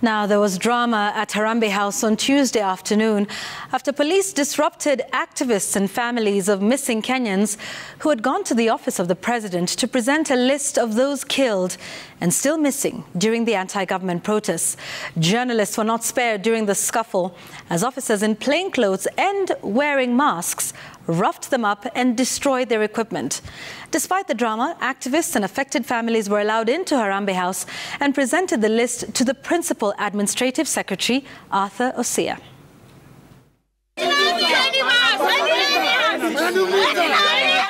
Now, there was drama at Harambee House on Tuesday afternoon after police disrupted activists and families of missing Kenyans who had gone to the office of the president to present a list of those killed and still missing during the anti-government protests. Journalists were not spared during the scuffle as officers in plainclothes and wearing masks roughed them up and destroyed their equipment. Despite the drama, activists and affected families were allowed into Harambee House and presented the list to the Principal Administrative Secretary, Arthur Osia.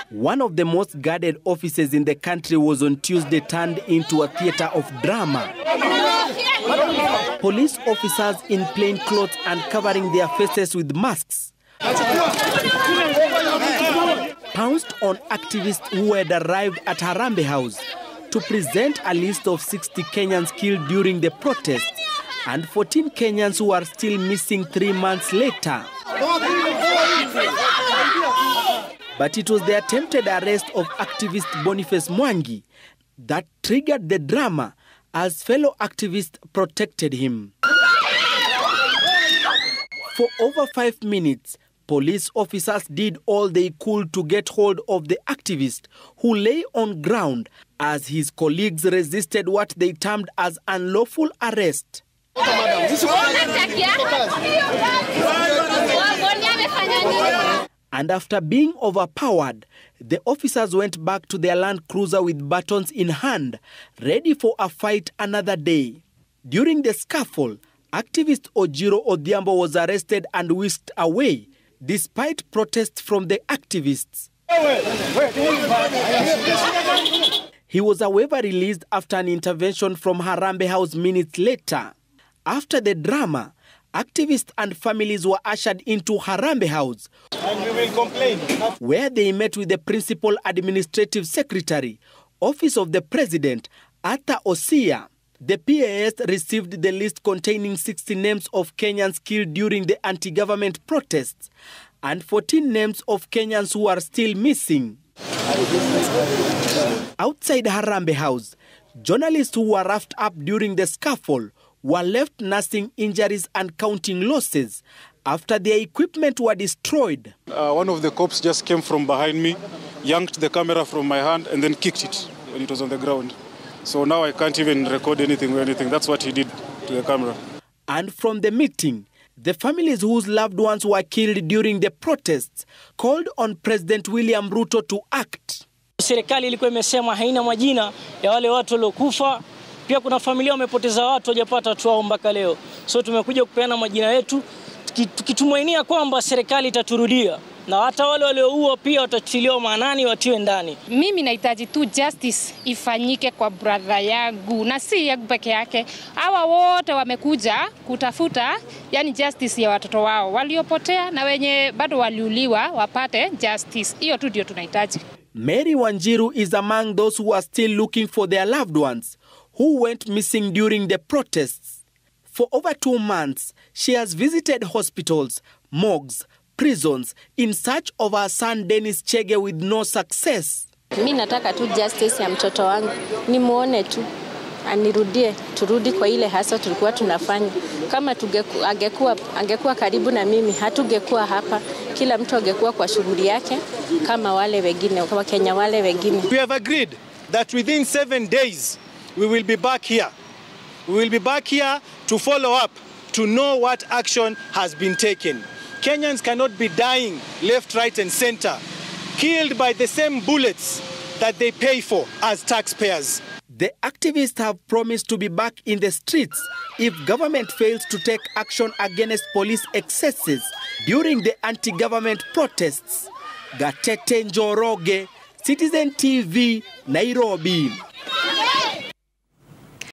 One of the most guarded offices in the country was on Tuesday turned into a theater of drama. Police officers in plain clothes and covering their faces with masks pounced on activists who had arrived at Harambee House to present a list of 60 Kenyans killed during the protests and 14 Kenyans who are still missing 3 months later. But it was the attempted arrest of activist Boniface Mwangi that triggered the drama as fellow activists protected him. For over 5 minutes, police officers did all they could to get hold of the activist who lay on ground as his colleagues resisted what they termed as unlawful arrest. And after being overpowered, the officers went back to their Land Cruiser with batons in hand, ready for a fight another day. During the scuffle, activist Ojiro Odhiambo was arrested and whisked away, despite protests from the activists. He was however released after an intervention from Harambee House minutes later. After the drama, activists and families were ushered into Harambee House, and we will complain, where they met with the Principal Administrative Secretary, Office of the President, Arthur Osia. The PAS received the list containing 60 names of Kenyans killed during the anti-government protests and 14 names of Kenyans who are still missing. Outside Harambee House, journalists who were roughed up during the scuffle were left nursing injuries and counting losses after their equipment were destroyed. One of the cops just came from behind me, yanked the camera from my hand and then kicked it when it was on the ground. So now I can't even record anything or anything. That's what he did to the camera. And from the meeting, the families whose loved ones were killed during the protests called on President William Ruto to act. Serikali ilikuwa imesema haina majina ya wale watu waliokufa. Pia kuna familia wamepoteza watu hawajapata tuao mpaka leo. So tumekuja kupeana majina yetu tukitumainia kwamba serikali itaturudia. Na hata wale walioua pia watatiliwa maanani watiwe ndani. Mimi nahitaji tu justice ifanyike kwa brother yangu na si yangu peke yake. Hawa wote wamekuja kutafuta justice ya watoto wao waliopotea na wenye bado waliuliwa wapate justice. Hiyo tu ndio tunahitaji. Mary Wanjiru is among those who are still looking for their loved ones who went missing during the protests. For over 2 months, she has visited hospitals, morgues, prisons in search of her son Dennis Chege with no success. Mimi nataka tu justice ya mtoto wangu. Nimuone tu anirudie, turudi kwa ile hasa tulikuwa tunafanya. Kama angekuwa karibu na mimi, hatungekuwa hapa. Kila mtu angekuwa kwa shughuli yake kama wale wengine, kama Kenya wale wengine. We have agreed that within 7 days we will be back here. We will be back here to follow up, to know what action has been taken. Kenyans cannot be dying left, right and center, killed by the same bullets that they pay for as taxpayers. The activists have promised to be back in the streets if government fails to take action against police excesses during the anti-government protests. Gatete Njoroge, Citizen TV, Nairobi.